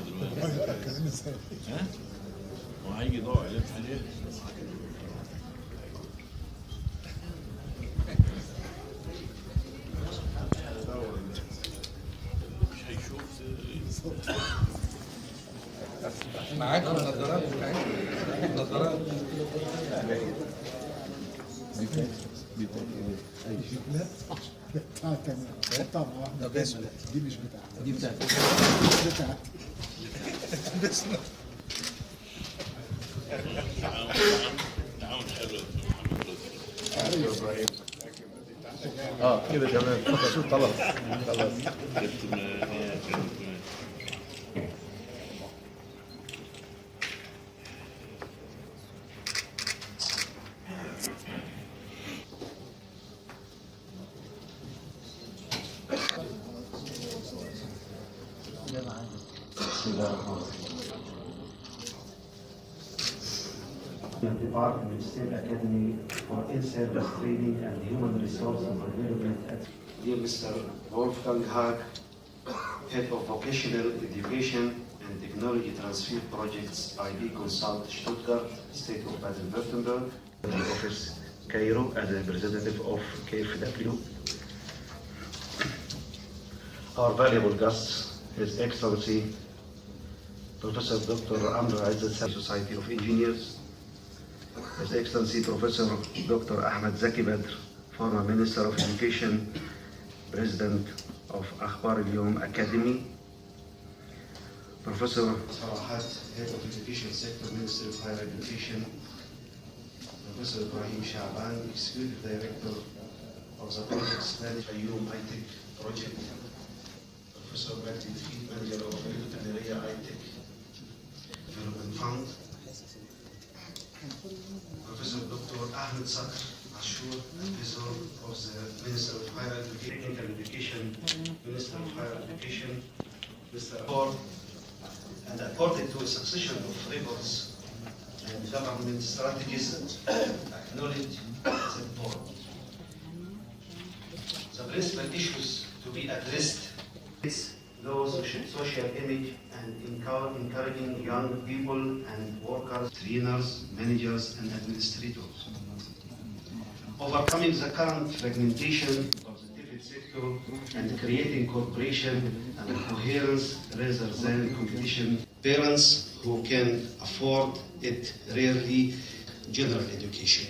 دلوقتي. ها؟ وهيجي ضوء عليه عليه. مش هيشوف. معاك النظارات النظارات لا بتاعت انا طبعا واحده بس دي مش بتاعتي دي بتاعتك مش بتاعتي بس تعاون حلو يا محمد رضا. كده تمام خلاص خلاص جبت ما هي كانت Department State Academy for In-Service Training and Human Resource Development at Dear Mr. Wolfgang Haag, Head of Vocational Education and Technology Transfer Projects, IB Consult Stuttgart, State of Baden-Württemberg, Office Cairo as a representative of KfW. Our valuable guests, His Excellency Professor Dr. Amr Aizat, Society of Engineers, His Excellency Professor Dr. Ahmed Zaki Badr, former Minister of Education, President of Akhbar al-Yom Academy, Professor Sarahat, Head of Education Sector, Minister of Higher Education, Professor Ibrahim Shaban, Executive Director of the Project Spanish al-Yom ITEC Project, Professor Magdi Defeat, Manager of Area ITEC Development Fund, Professor Dr. Ahmed Sadr Ashur, Advisor of the Minister of Higher Education, Technical Education, Minister of Higher Education, Mr. Ford, and according to a succession of reports and government strategies, acknowledge as important. The principal issues to be addressed is low social image and encouraging young people and workers, trainers, managers, and administrators. Overcoming the current fragmentation of the TVET sector and creating cooperation and coherence rather than competition. Parents who can afford it rarely general education.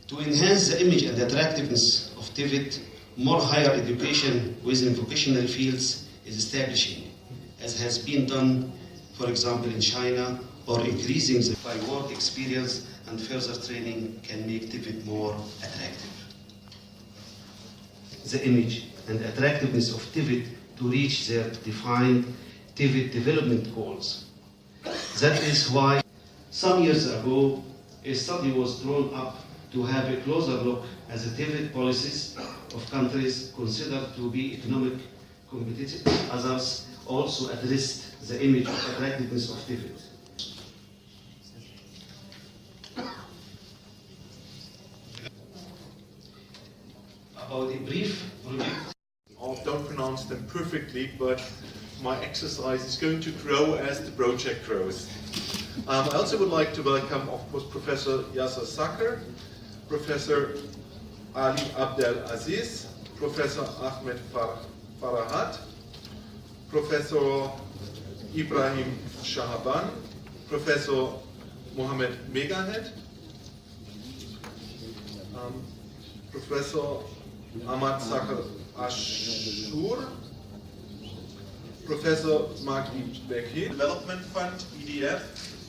To enhance the image and attractiveness of TVET, more higher education within vocational fields is establishing, as has been done, for example, in China, or increasing the by work experience and further training can make TVET more attractive. The image and attractiveness of TVET to reach their defined TVET development goals. That is why some years ago a study was drawn up to have a closer look at the TVET policies of countries considered to be economic competitive. Others also addressed the image of attractiveness of TVET. About a brief project. I don't pronounce them perfectly, but my exercise is going to grow as the project grows. I also would like to welcome, of course, Professor Yasser Sakr, Professor Ali Abdel Aziz, Professor Ahmed Farahat, Professor Ibrahim Shahaban, Professor Mohammed Megahead, Professor Ahmad Sakr Ashur, Professor Magdi Bekhi, Development Fund, EDF,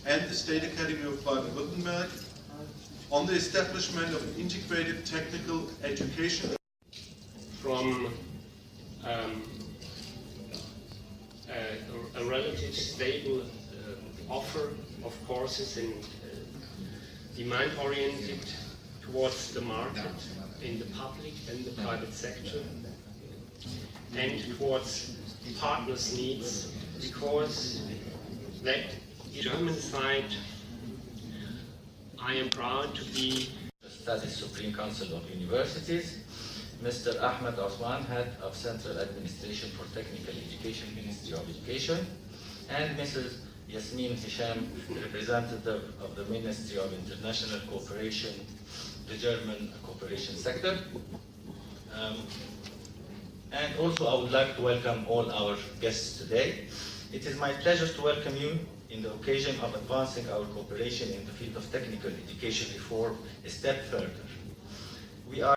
and the State Academy of Baden-Württemberg on the establishment of an integrated technical education. From a relatively stable offer of courses in demand-oriented towards the market in the public and the private sector, and towards partners' needs, because that German side, I am proud to be Studies Supreme Council of Universities, Mr. Ahmed Osman, Head of Central Administration for Technical Education, Ministry of Education, and Mrs. Yasmin Hisham, representative of the Ministry of International Cooperation, the German cooperation sector. And also I would like to welcome all our guests today. It is my pleasure to welcome you in the occasion of advancing our cooperation in the field of technical education reform a step further. We are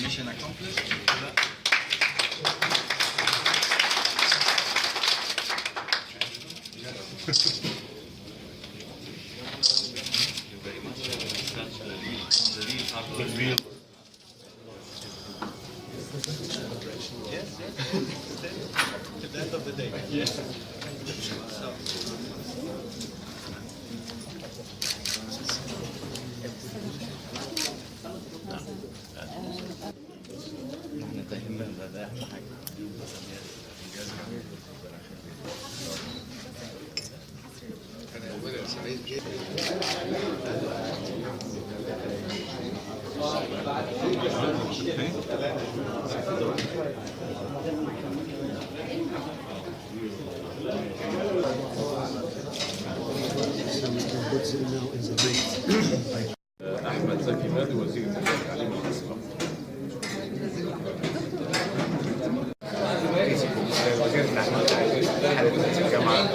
mission accomplished. At the end of the day. Yes. أحمد زكي مالي وزير التعليم والثقافة. وزير التعليم الجامعة.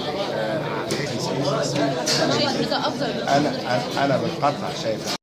أنا بالقطع شايف